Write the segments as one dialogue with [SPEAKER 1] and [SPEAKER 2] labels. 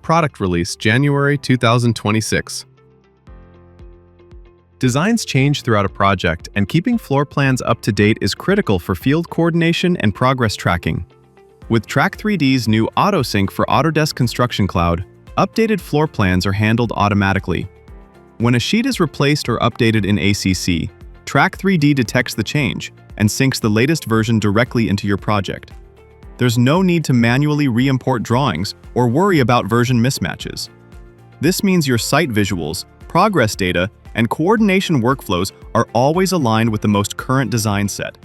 [SPEAKER 1] product release, January 2026. Designs change throughout a project, and keeping floor plans up to date is critical for field coordination and progress tracking. With Track3D's new AutoSync for Autodesk Construction Cloud, updated floor plans are handled automatically. When a sheet is replaced or updated in ACC, Track3D detects the change and syncs the latest version directly into your project. There's no need to manually re-import drawings or worry about version mismatches. This means your site visuals, progress data, and coordination workflows are always aligned with the most current design set.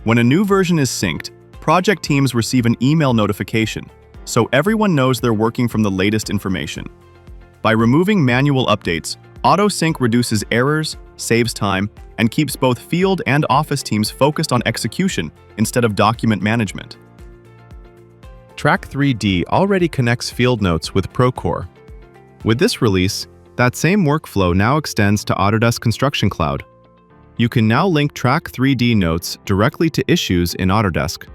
[SPEAKER 1] When a new version is synced, project teams receive an email notification, so everyone knows they're working from the latest information. By removing manual updates, AutoSync reduces errors, saves time, and keeps both field and office teams focused on execution instead of document management. Track3D already connects field notes with Procore. With this release, that same workflow now extends to Autodesk Construction Cloud. You can now link Track3D notes directly to issues in Autodesk.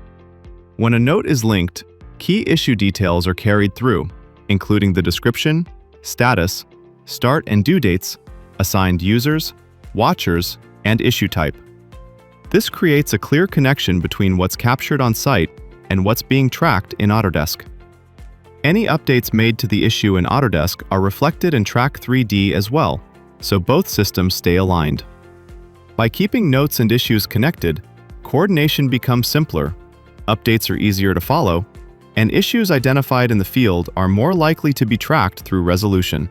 [SPEAKER 1] When a note is linked, key issue details are carried through, including the description, status, start and due dates, assigned users, watchers, and issue type. This creates a clear connection between what's captured on site and what's being tracked in Autodesk. Any updates made to the issue in Autodesk are reflected in Track3D as well, so both systems stay aligned. By keeping notes and issues connected, coordination becomes simpler, updates are easier to follow, and issues identified in the field are more likely to be tracked through resolution.